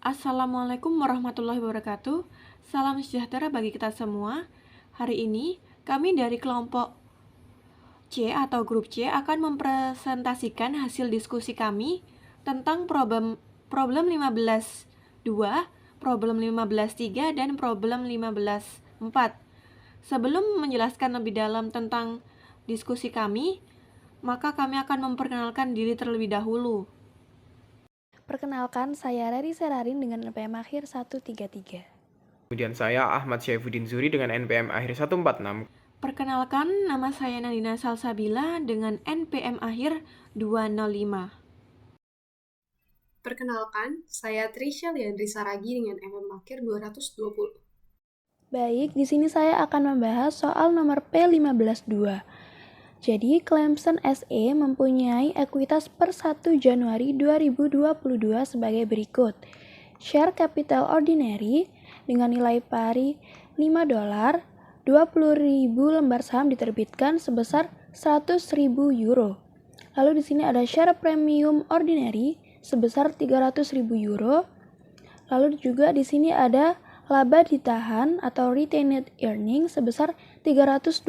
Assalamualaikum warahmatullahi wabarakatuh. Salam sejahtera bagi kita semua. Hari ini kami dari kelompok C atau grup C akan mempresentasikan hasil diskusi kami tentang problem 15.2, problem 15.3, dan problem 15.4. Sebelum menjelaskan lebih dalam tentang diskusi kami, maka kami akan memperkenalkan diri terlebih dahulu. Perkenalkan, saya Rari Serarin dengan NPM akhir 133. Kemudian saya Ahmad Syaifuddin Zuri dengan NPM akhir 146. Perkenalkan, nama saya Nadina Salsabila dengan NPM akhir 205. Perkenalkan, saya Trisha Liandri Saragi dengan MM akhir 220. Baik, di sini saya akan membahas soal nomor P152. Jadi, Clemson SE mempunyai ekuitas per 1 Januari 2022 sebagai berikut. Share capital ordinary dengan nilai pari $5, 20.000 lembar saham diterbitkan sebesar 100.000 euro. Lalu di sini ada share premium ordinary sebesar 300.000 euro. Lalu juga di sini ada laba ditahan atau retained earning sebesar 320.000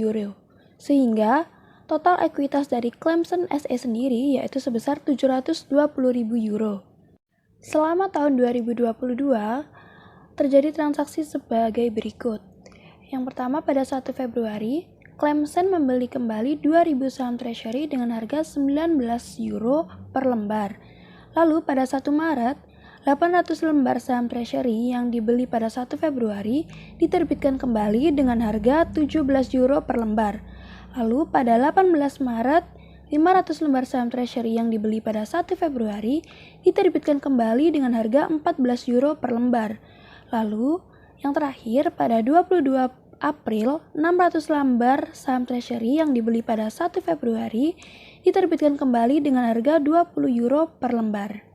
euro. Sehingga total ekuitas dari Clemson SE sendiri yaitu sebesar 720.000 euro. Selama tahun 2022 terjadi transaksi sebagai berikut. Yang pertama, pada 1 Februari, Clemson membeli kembali 2.000 saham treasury dengan harga 19 euro per lembar. Lalu pada 1 Maret, 800 lembar saham treasury yang dibeli pada 1 Februari diterbitkan kembali dengan harga 17 euro per lembar. Lalu pada 18 Maret, 500 lembar saham treasury yang dibeli pada 1 Februari diterbitkan kembali dengan harga 14 euro per lembar. Lalu, yang terakhir pada 22 April, 600 lembar saham treasury yang dibeli pada 1 Februari diterbitkan kembali dengan harga 20 euro per lembar.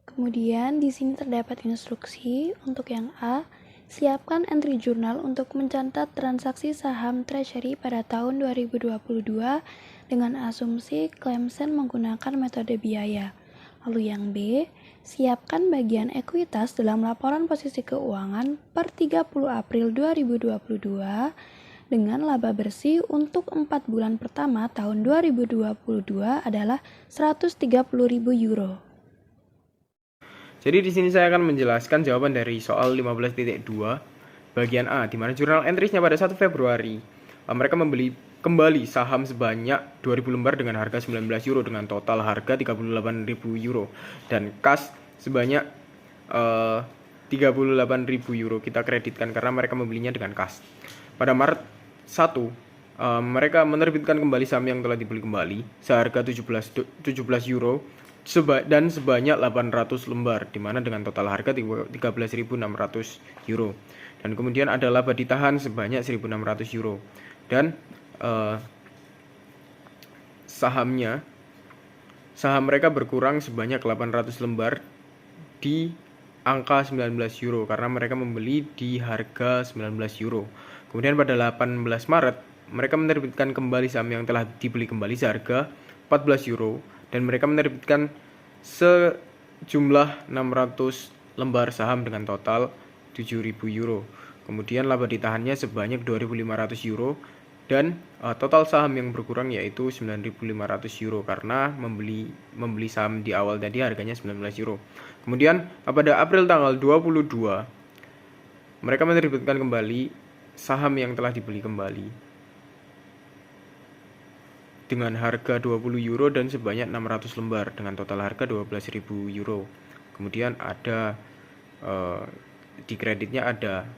Kemudian di sini terdapat instruksi untuk yang A. Siapkan entry jurnal untuk mencatat transaksi saham treasury pada tahun 2022 dengan asumsi Clemson menggunakan metode biaya. Lalu yang B, siapkan bagian ekuitas dalam laporan posisi keuangan per 30 April 2022 dengan laba bersih untuk 4 bulan pertama tahun 2022 adalah 130.000 euro. Jadi di sini saya akan menjelaskan jawaban dari soal 15.2 bagian A, di mana jurnal entries-nya pada 1 Februari mereka membeli kembali saham sebanyak 2.000 lembar dengan harga 19 euro dengan total harga 38.000 euro dan kas sebanyak 38.000 euro kita kreditkan karena mereka membelinya dengan kas. Pada Maret 1 mereka menerbitkan kembali saham yang telah dibeli kembali seharga 17 euro dan sebanyak 800 lembar, dimana dengan total harga 13.600 euro. Dan kemudian ada laba ditahan sebanyak 1.600 euro. Dan saham mereka berkurang sebanyak 800 lembar di angka 19 euro karena mereka membeli di harga 19 euro. Kemudian pada 18 Maret mereka menerbitkan kembali saham yang telah dibeli kembali seharga 14 euro dan mereka menerbitkan sejumlah 600 lembar saham dengan total 7.000 euro. Kemudian laba ditahannya sebanyak 2.500 euro dan total saham yang berkurang yaitu 9.500 euro karena membeli saham di awal tadi harganya 19 euro. Kemudian pada April tanggal 22 mereka menerbitkan kembali saham yang telah dibeli kembali dengan harga 20 euro dan sebanyak 600 lembar dengan total harga 12.000 euro. Kemudian ada di kreditnya ada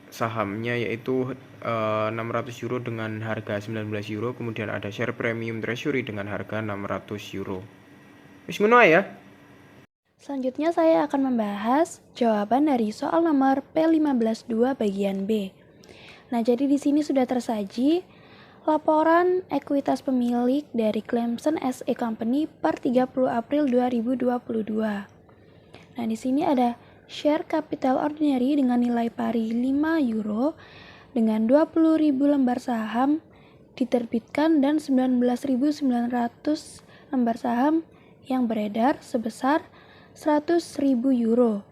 sahamnya yaitu 600 euro dengan harga 19 euro. Kemudian ada share premium treasury dengan harga 600 euro. Wis ngono ya. Selanjutnya saya akan membahas jawaban dari soal nomor P152 bagian B. Nah, jadi di sini sudah tersaji laporan ekuitas pemilik dari Clemson SE Company per 30 April 2022. Nah, di sini ada share capital ordinary dengan nilai pari 5 euro dengan 20.000 lembar saham diterbitkan dan 19.900 lembar saham yang beredar sebesar 100.000 euro.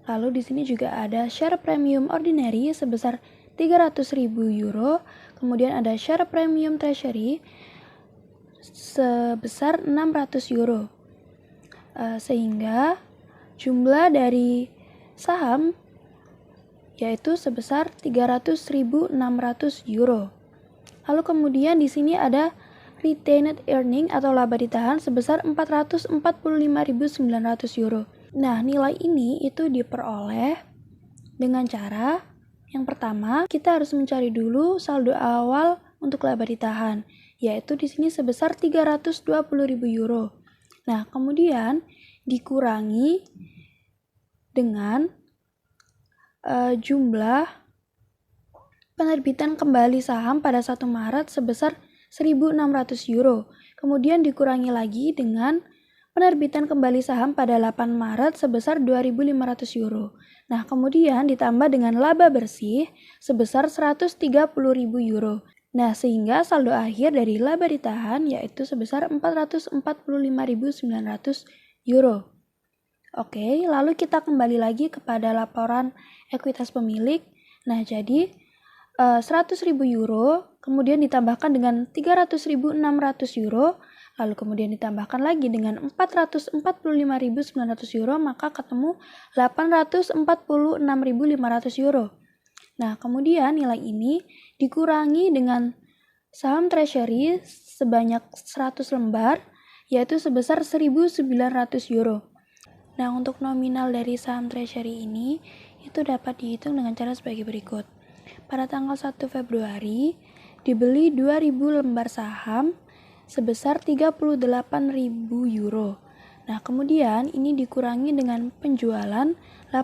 Lalu di sini juga ada share premium ordinary sebesar 300.000 euro, kemudian ada share premium treasury sebesar 600 euro. Sehingga jumlah dari saham yaitu sebesar 300.600 euro. Lalu kemudian di sini ada retained earning atau laba ditahan sebesar 445.900 euro. Nah, nilai ini itu diperoleh dengan cara yang pertama, kita harus mencari dulu saldo awal untuk laba ditahan, yaitu di sini sebesar 320.000 euro. Nah, kemudian dikurangi dengan jumlah penerbitan kembali saham pada 1 Maret sebesar 1.600 euro. Kemudian dikurangi lagi dengan penerbitan kembali saham pada 8 Maret sebesar 2.500 euro. Nah, kemudian ditambah dengan laba bersih sebesar 130.000 euro. Nah, sehingga saldo akhir dari laba ditahan yaitu sebesar 445.900 euro. Oke, lalu kita kembali lagi kepada laporan ekuitas pemilik. Nah, jadi 100.000 euro, kemudian ditambahkan dengan 300.600 euro, lalu kemudian ditambahkan lagi dengan 445.900 euro, maka ketemu 846.500 euro. Nah, kemudian nilai ini dikurangi dengan saham treasury sebanyak 100 lembar, yaitu sebesar 1.900 euro. Nah, untuk nominal dari saham treasury ini, itu dapat dihitung dengan cara sebagai berikut. Pada tanggal 1 Februari, dibeli 2.000 lembar saham sebesar 38.000 euro. Nah, kemudian ini dikurangi dengan penjualan 800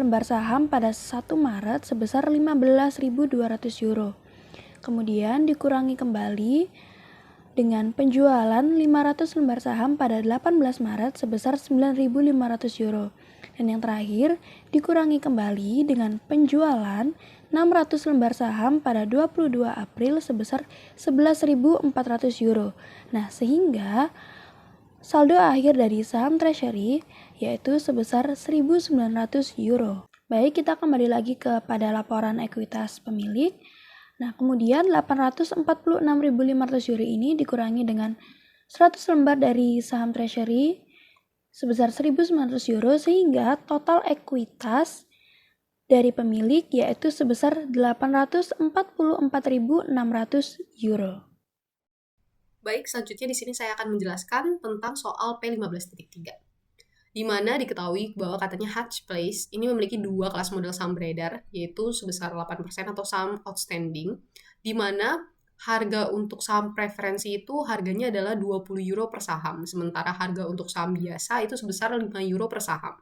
lembar saham pada 1 Maret sebesar 15.200 euro. Kemudian dikurangi kembali dengan penjualan 500 lembar saham pada 18 Maret sebesar 9.500 euro. Dan yang terakhir, dikurangi kembali dengan penjualan 600 lembar saham pada 22 April sebesar 11.400 euro. Nah, sehingga saldo akhir dari saham treasury yaitu sebesar 1.900 euro. Baik, kita kembali lagi kepada laporan ekuitas pemilik. Nah, kemudian 846.500 euro ini dikurangi dengan 100 lembar dari saham treasury sebesar 1.900 euro, sehingga total ekuitas dari pemilik yaitu sebesar 844.600 euro. Baik, selanjutnya di sini saya akan menjelaskan tentang soal P15.3. Di mana diketahui bahwa katanya Hutch Place ini memiliki 2 kelas model saham beredar, yaitu sebesar 8% atau saham outstanding, di mana harga untuk saham preferensi itu harganya adalah 20 euro per saham, sementara harga untuk saham biasa itu sebesar 5 euro per saham.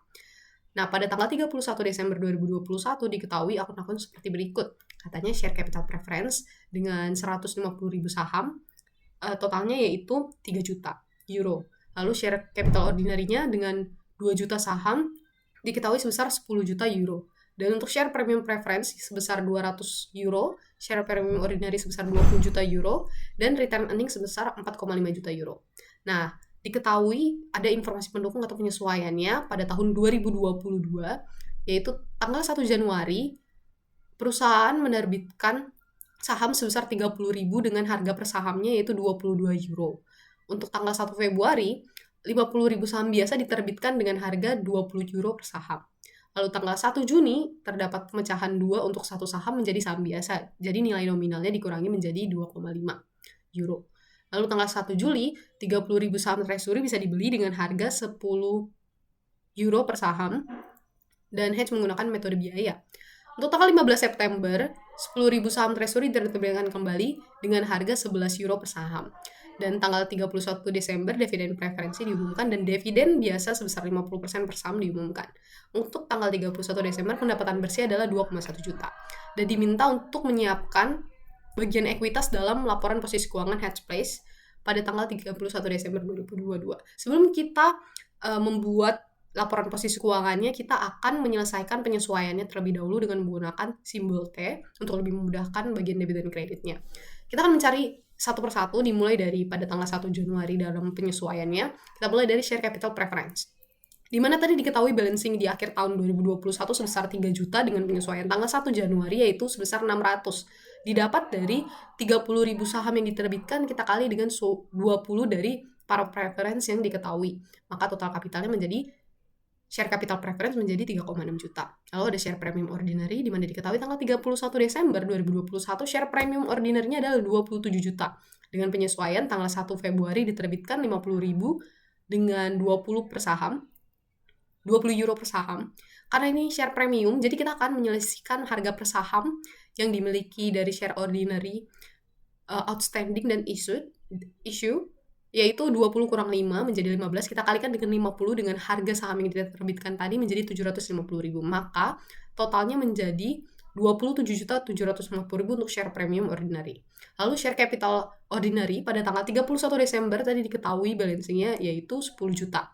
Nah, pada tanggal 31 Desember 2021 diketahui akun-akun seperti berikut. Katanya share capital preference dengan 150.000 saham, totalnya yaitu 3 juta euro. Lalu share capital ordinary-nya dengan 2 juta saham diketahui sebesar 10 juta euro. Dan untuk share premium preference sebesar 200 euro, share premium ordinary sebesar 20 juta euro, dan return earning sebesar 4,5 juta euro. Nah, diketahui ada informasi pendukung atau penyesuaiannya pada tahun 2022, yaitu tanggal 1 Januari, perusahaan menerbitkan saham sebesar 30.000 dengan harga per sahamnya yaitu 22 euro. Untuk tanggal 1 Februari, 50.000 saham biasa diterbitkan dengan harga 20 euro per saham. Lalu tanggal 1 Juni, terdapat pemecahan 2 untuk satu saham menjadi saham biasa. Jadi nilai nominalnya dikurangi menjadi 2,5 euro. Lalu tanggal 1 Juli, 30.000 saham treasury bisa dibeli dengan harga 10 euro per saham dan hedge menggunakan metode biaya. Untuk tanggal 15 September, 10.000 saham treasury diterbitkan kembali dengan harga 11 euro per saham. Dan tanggal 31 Desember, dividen preferensi diumumkan dan dividen biasa sebesar 50% per saham diumumkan. Untuk tanggal 31 Desember, pendapatan bersih adalah 2,1 juta. Dan diminta untuk menyiapkan bagian ekuitas dalam laporan posisi keuangan Hutch Place pada tanggal 31 Desember 2022. Sebelum kita membuat laporan posisi keuangannya, kita akan menyelesaikan penyesuaiannya terlebih dahulu dengan menggunakan simbol T untuk lebih memudahkan bagian debit dan kreditnya. Kita akan mencari satu persatu dimulai dari pada tanggal 1 Januari dalam penyesuaiannya. Kita mulai dari share capital preference. Di mana tadi diketahui balancing di akhir tahun 2021 sebesar 3 juta dengan penyesuaian tanggal 1 Januari yaitu sebesar 600. Didapat dari 30.000 saham yang diterbitkan kita kali dengan 20 dari para preference yang diketahui. Maka total kapitalnya menjadi share capital preference menjadi 3,6 juta. Lalu ada share premium ordinary di mana diketahui tanggal 31 Desember 2021 share premium ordinary-nya adalah 27 juta. Dengan penyesuaian tanggal 1 Februari diterbitkan 50.000 dengan 20 per saham. 20 euro per saham. Karena ini share premium, jadi kita akan menyelesaikan harga per saham yang dimiliki dari share ordinary outstanding dan issue yaitu 20 kurang 5 menjadi 15, kita kalikan dengan 50 dengan harga saham yang diterbitkan tadi menjadi 750.000. Maka totalnya menjadi 27.750.000 untuk share premium ordinary. Lalu share capital ordinary pada tanggal 31 Desember tadi diketahui balancingnya yaitu 10 juta.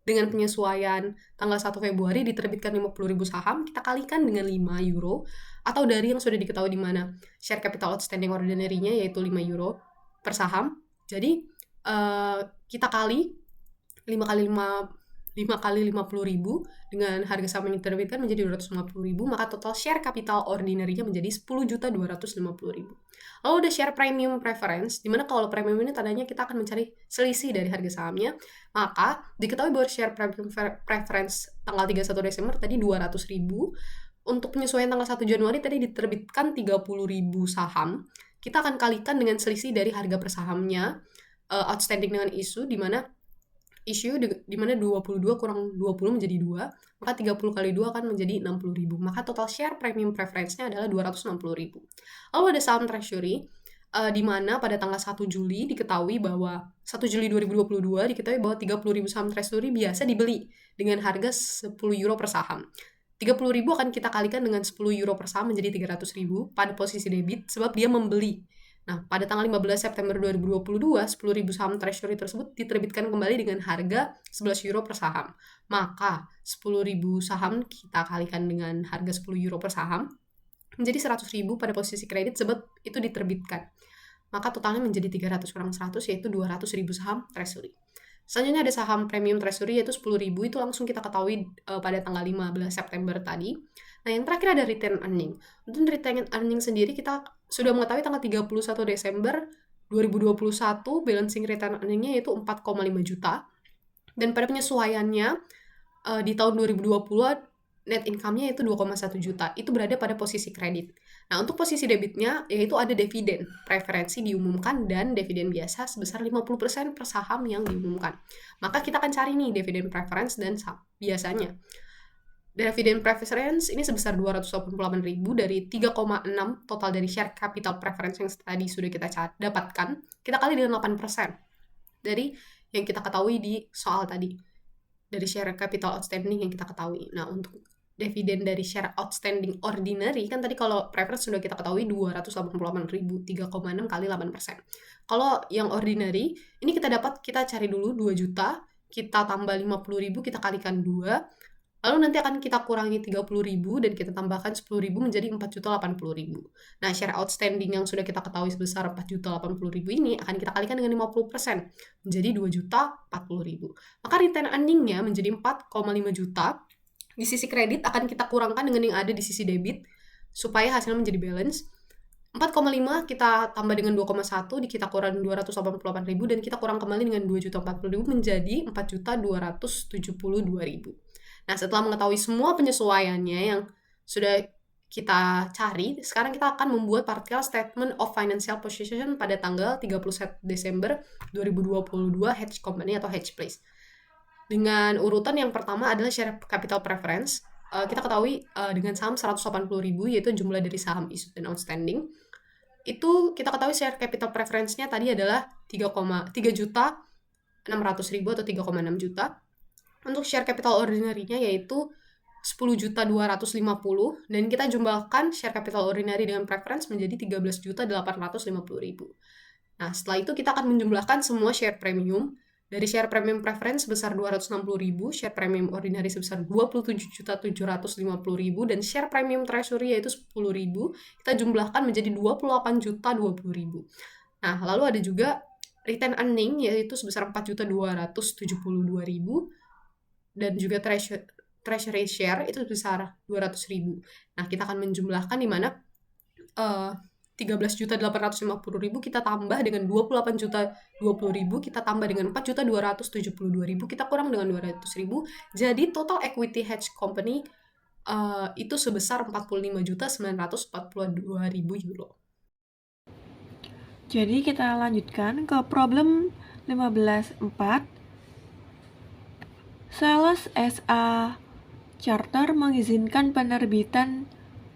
Dengan penyesuaian tanggal 1 Februari diterbitkan 50.000 saham, kita kalikan dengan 5 euro atau dari yang sudah diketahui di mana share capital outstanding ordinary-nya yaitu 5 euro per saham. Jadi kita kali 5 kali 50.000 dengan harga saham yang diterbitkan menjadi 250.000, maka total share capital ordinary-nya menjadi 10.250.000. Lalu ada share premium preference, dimana kalau premium ini tandanya kita akan mencari selisih dari harga sahamnya, maka diketahui bahwa share premium preference tanggal 31 Desember tadi 200.000, untuk penyesuaian tanggal 1 Januari tadi diterbitkan 30.000 saham, kita akan kalikan dengan selisih dari harga per sahamnya, outstanding dengan issue di mana 22 kurang 20 menjadi 2, maka 30 kali 2 akan menjadi 60.000. Maka total share premium preference-nya adalah 260.000. Lalu ada saham treasury di mana pada tanggal 1 Juli diketahui bahwa 1 Juli 2022 diketahui bahwa 30.000 saham treasury biasa dibeli dengan harga 10 euro per saham. 30.000 akan kita kalikan dengan 10 euro per saham menjadi 300.000 pada posisi debit sebab dia membeli. Nah, pada tanggal 15 September 2022, 10.000 saham treasury tersebut diterbitkan kembali dengan harga 11 euro per saham. Maka, 10.000 saham kita kalikan dengan harga 10 euro per saham, menjadi 100.000 pada posisi kredit sebab itu diterbitkan. Maka totalnya menjadi 300 kurang 100, yaitu 200.000 saham treasury. Selanjutnya ada saham premium treasury, yaitu 10.000, itu langsung kita ketahui pada tanggal 15 September tadi. Nah, yang terakhir ada return earning. Untuk return earning sendiri kita sudah mengetahui tanggal 31 Desember 2021 balancing return earning-nya yaitu 4,5 juta. Dan pada penyesuaiannya di tahun 2020 net income-nya yaitu 2,1 juta. Itu berada pada posisi kredit. Nah, untuk posisi debitnya yaitu ada dividen preferensi diumumkan dan dividen biasa sebesar 50% per saham yang diumumkan. Maka kita akan cari nih dividen preference dan biasanya. Dividen preference ini sebesar 288.000 dari 3,6 total dari share capital preference yang tadi sudah kita dapatkan. Kita kali dengan 8% dari yang kita ketahui di soal tadi. Dari share capital outstanding yang kita ketahui. Nah, untuk dividen dari share outstanding ordinary, kan tadi kalau preference sudah kita ketahui 288.000, 3,6 kali 8%. Kalau yang ordinary, ini kita cari dulu 2 juta, kita tambah 50.000, kita kalikan 2, lalu nanti akan kita kurangi 30.000 dan kita tambahkan 10.000 menjadi 4.080.000. Nah, share outstanding yang sudah kita ketahui sebesar 4.080.000 ini akan kita kalikan dengan 50% menjadi 2.040.000. Maka return earning-nya menjadi 4,5 juta. Di sisi kredit akan kita kurangkan dengan yang ada di sisi debit supaya hasilnya menjadi balance. 4,5 kita tambah dengan 2,1 kita kurang 288.000 dan kita kurang kembali dengan 2.040.000 menjadi 4.272.000. Nah, setelah mengetahui semua penyesuaiannya yang sudah kita cari, sekarang kita akan membuat partial statement of financial position pada tanggal 31 Desember 2022 hedge company atau hedge place. Dengan urutan yang pertama adalah share capital preference. Kita ketahui dengan saham 180.000 yaitu jumlah dari saham issued dan outstanding. Itu kita ketahui share capital preference-nya tadi adalah 3.600.000 atau 3,6 juta. Untuk share capital ordinary-nya yaitu 10.250 dan kita jumlahkan share capital ordinary dengan preference menjadi 13.850.000. Nah, setelah itu kita akan menjumlahkan semua share premium. Dari share premium preference sebesar 260.000, share premium ordinary sebesar 27.750.000 dan share premium treasury yaitu 10.000 kita jumlahkan menjadi 28.020.000. Nah, lalu ada juga retain earning yaitu sebesar 4.272.000 dan juga treasury share itu sebesar 200.000. Nah, kita akan menjumlahkan di mana 13.850.000 kita tambah dengan 28.020.000 kita tambah dengan 4.272.000 kita kurang dengan 200.000. Jadi total equity hedge company itu sebesar 45.942.000 euro. Jadi kita lanjutkan ke problem 15.4. Sales SA Charter mengizinkan penerbitan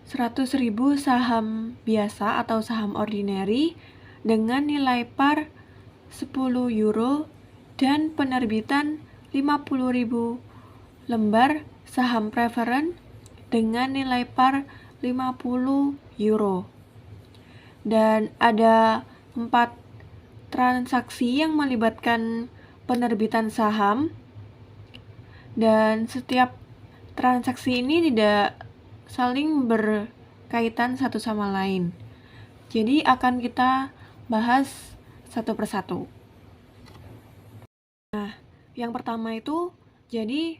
100.000 saham biasa atau saham ordinary dengan nilai par 10 euro dan penerbitan 50.000 lembar saham preferen dengan nilai par 50 euro. Dan ada 4 transaksi yang melibatkan penerbitan saham, dan setiap transaksi ini tidak saling berkaitan satu sama lain. Jadi akan kita bahas satu persatu. Nah, yang pertama itu, jadi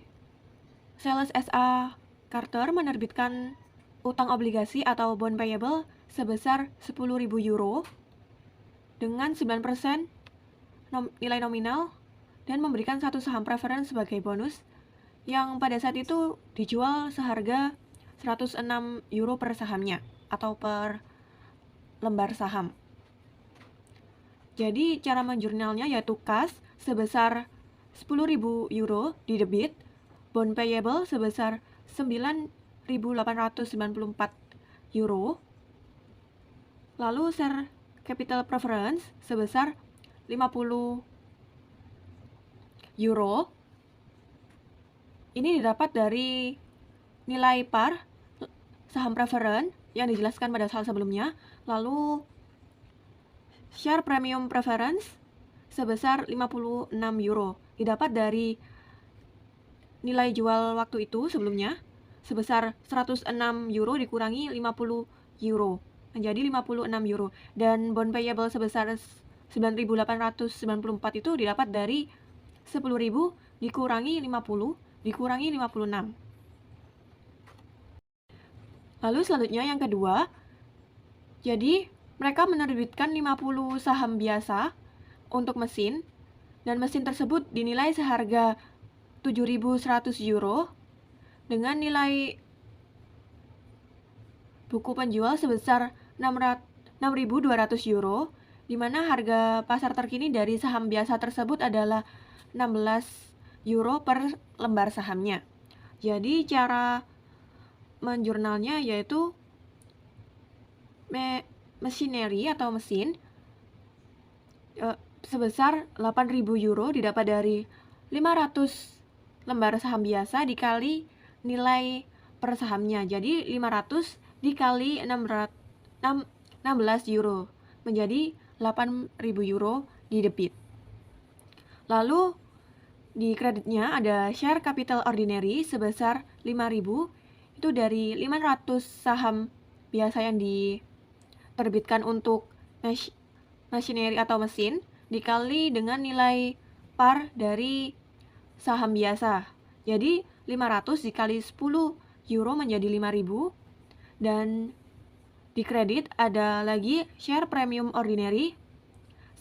Sales SA Charter menerbitkan utang obligasi atau bond payable sebesar 10.000 euro dengan 9% nilai nominal dan memberikan satu saham preferen sebagai bonus yang pada saat itu dijual seharga 106 euro per sahamnya atau per lembar saham. Jadi cara menjurnalnya yaitu kas sebesar 10.000 euro di debit, bond payable sebesar 9.894 euro, lalu share capital preference sebesar 50 euro. Ini didapat dari nilai par saham preferen yang dijelaskan pada slide sebelumnya, lalu share premium preference sebesar 56 euro didapat dari nilai jual waktu itu sebelumnya sebesar 106 euro dikurangi 50 euro menjadi 56 euro, dan bond payable sebesar 9.894 itu didapat dari 10.000 dikurangi 50 dikurangi 56. Lalu selanjutnya yang kedua, jadi mereka menerbitkan 50 saham biasa untuk mesin, dan mesin tersebut dinilai seharga 7.100 euro dengan nilai buku penjual sebesar 6.200 euro, di mana harga pasar terkini dari saham biasa tersebut adalah 16 euro per lembar sahamnya. Jadi cara menjurnalnya yaitu machinery atau mesin sebesar 8.000 euro didapat dari 500 lembar saham biasa dikali nilai per sahamnya. Jadi 500 dikali 16 euro menjadi 8.000 euro di debit. Lalu di kreditnya ada share capital ordinary sebesar 5.000, itu dari 500 saham biasa yang diterbitkan untuk machinery atau mesin dikali dengan nilai par dari saham biasa. Jadi 500 dikali 10 euro menjadi 5.000, dan di kredit ada lagi share premium ordinary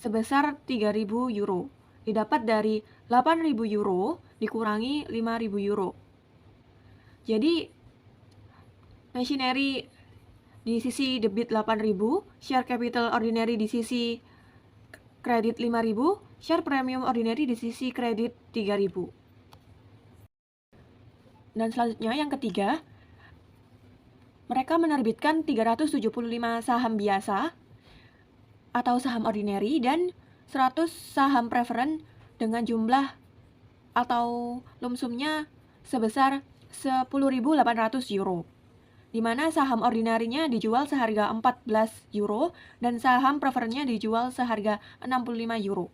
sebesar 3.000 euro didapat dari 8.000 euro dikurangi 5.000 euro. Jadi machinery di sisi debit 8.000, share capital ordinary di sisi kredit 5.000, share premium ordinary di sisi kredit 3.000. Dan selanjutnya yang ketiga, mereka menerbitkan 375 saham biasa atau saham ordinary dan 100 saham preferen dengan jumlah atau lumsumnya sebesar 10.800 euro, di mana saham ordinarinya dijual seharga 14 euro dan saham preferennya dijual seharga 65 euro.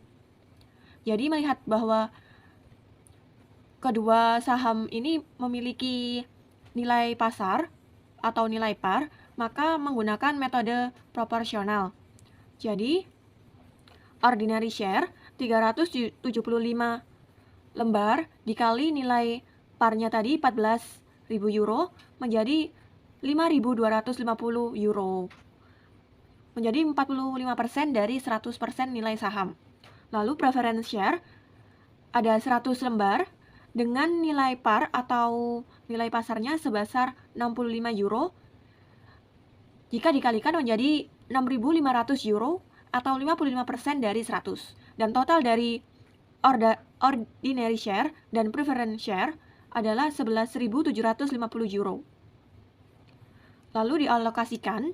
Jadi melihat bahwa kedua saham ini memiliki nilai pasar atau nilai par, maka menggunakan metode proporsional. Jadi ordinary share 375 lembar dikali nilai parnya tadi 14.000 euro menjadi 5.250 euro. Menjadi 45% dari 100% nilai saham. Lalu preference share ada 100 lembar dengan nilai par atau nilai pasarnya sebesar 65 euro. Jika dikalikan menjadi 6.500 euro atau 55% dari 100. Dan total dari ordinary share dan preference share adalah 11.750 euro. Lalu dialokasikan,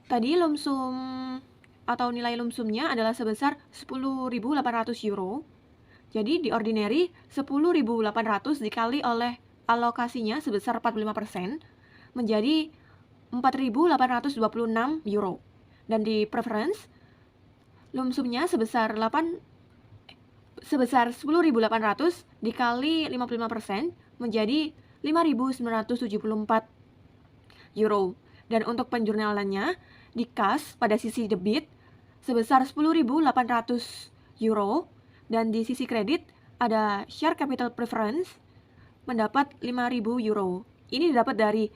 tadi lump sum atau nilai lump sumnya adalah sebesar 10.800 euro. Jadi di ordinary 10.800 dikali oleh alokasinya sebesar 45% menjadi 4.826 euro. Dan di preference lump sumnya sebesar 10.800 dikali 55% menjadi 5.974 euro. Dan untuk penjurnalannya di kas pada sisi debit sebesar 10.800 euro dan di sisi kredit ada share capital preference mendapat 5.000 euro. Ini didapat dari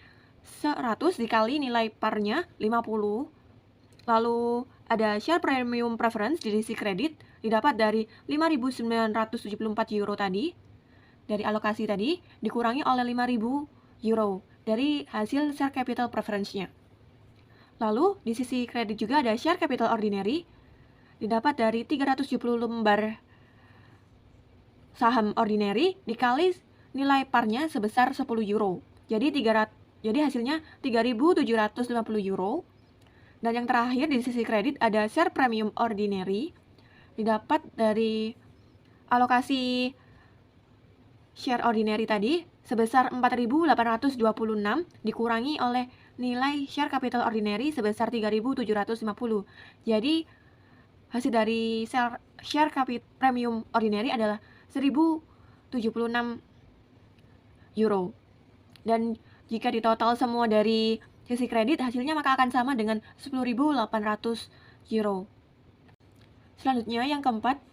100 dikali nilai parnya 50. Lalu ada share premium preference di sisi kredit didapat dari 5.974 euro tadi dari alokasi tadi dikurangi oleh 5.000 euro dari hasil share capital preference-nya. Lalu di sisi kredit juga ada share capital ordinary didapat dari 370 lembar saham ordinary dikali nilai parnya sebesar 10 euro. Jadi hasilnya 3.750 euro. Dan yang terakhir di sisi kredit ada share premium ordinary didapat dari alokasi share ordinary tadi sebesar 4.826 dikurangi oleh nilai share capital ordinary sebesar 3.750. Jadi hasil dari share capital premium ordinary adalah 1.076 euro. Dan jika ditotal semua dari sisi kredit hasilnya maka akan sama dengan 10.800 euro. Selanjutnya yang keempat,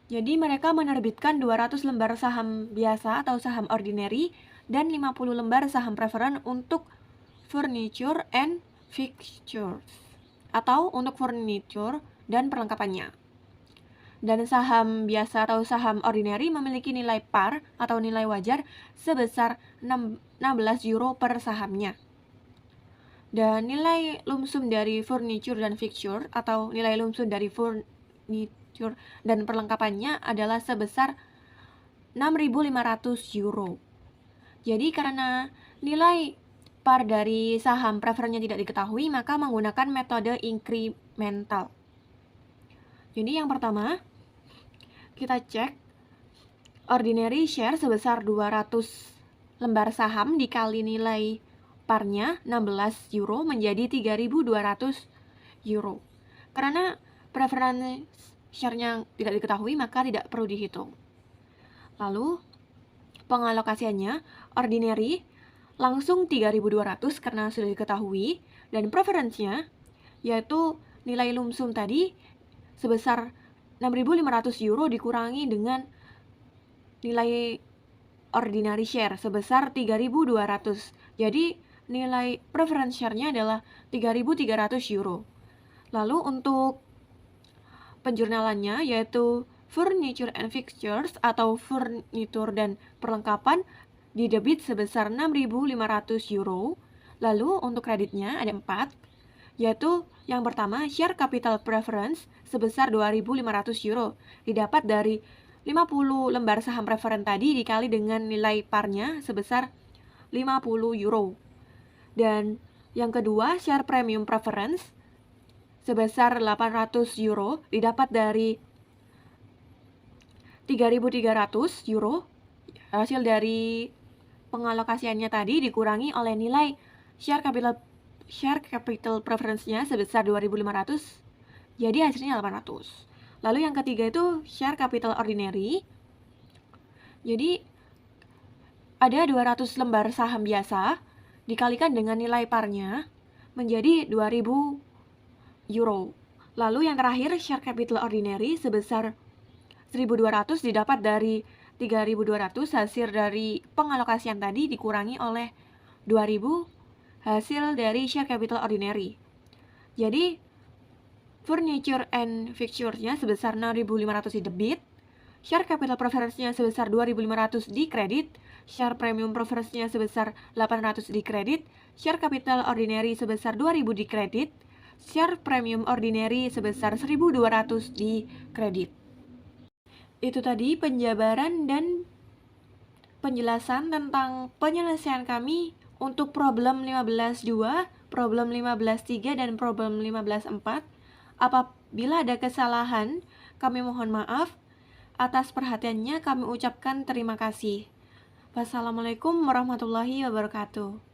jadi mereka menerbitkan 200 lembar saham biasa atau saham ordinary dan 50 lembar saham preference untuk furniture and fixtures atau untuk furniture dan perlengkapannya. Dan saham biasa atau saham ordinary memiliki nilai par atau nilai wajar sebesar 16 euro per sahamnya. Dan nilai lump sum dari furniture dan fixture atau nilai lump sum dari furniture dan perlengkapannya adalah sebesar 6.500 euro. Jadi karena nilai par dari saham preferennya tidak diketahui, maka menggunakan metode incremental. Jadi yang pertama, kita cek ordinary share sebesar 200 lembar saham dikali nilai parnya 16 euro menjadi 3.200 euro. Karena preference share-nya tidak diketahui maka tidak perlu dihitung. Lalu pengalokasiannya ordinary langsung 3.200 karena sudah diketahui dan preference-nya yaitu nilai lump sum tadi sebesar 6.500 euro dikurangi dengan nilai ordinary share sebesar 3.200. Jadi nilai preference share-nya adalah 3.300 euro. Lalu untuk penjurnalannya yaitu furniture and fixtures atau furniture dan perlengkapan di debit sebesar 6.500 euro. Lalu untuk kreditnya ada 4, yaitu yang pertama share capital preference sebesar 2.500 euro didapat dari 50 lembar saham preferen tadi dikali dengan nilai parnya sebesar 50 euro. Dan yang kedua share premium preference sebesar 800 euro didapat dari 3.300 euro hasil dari pengalokasiannya tadi dikurangi oleh nilai share capital preference-nya sebesar 2.500 jadi hasilnya 800. Lalu yang ketiga itu share capital ordinary. Jadi ada 200 lembar saham biasa dikalikan dengan nilai parnya menjadi 2.000 euro. Lalu yang terakhir, share capital ordinary sebesar 1.200 didapat dari 3.200 hasil dari pengalokasian tadi dikurangi oleh 2.000 hasil dari share capital ordinary. Jadi, furniture and fixture-nya sebesar 6.500 di debit, share capital preference-nya sebesar 2.500 di kredit, share premium preference-nya sebesar 800 di kredit, share capital ordinary sebesar 2.000 di kredit, share premium ordinary sebesar 1.200 di kredit. Itu tadi penjabaran dan penjelasan tentang penyelesaian kami untuk problem 15.2, problem 15.3, dan problem 15.4. Apabila ada kesalahan, kami mohon maaf. Atas perhatiannya kami ucapkan terima kasih. Wassalamualaikum warahmatullahi wabarakatuh.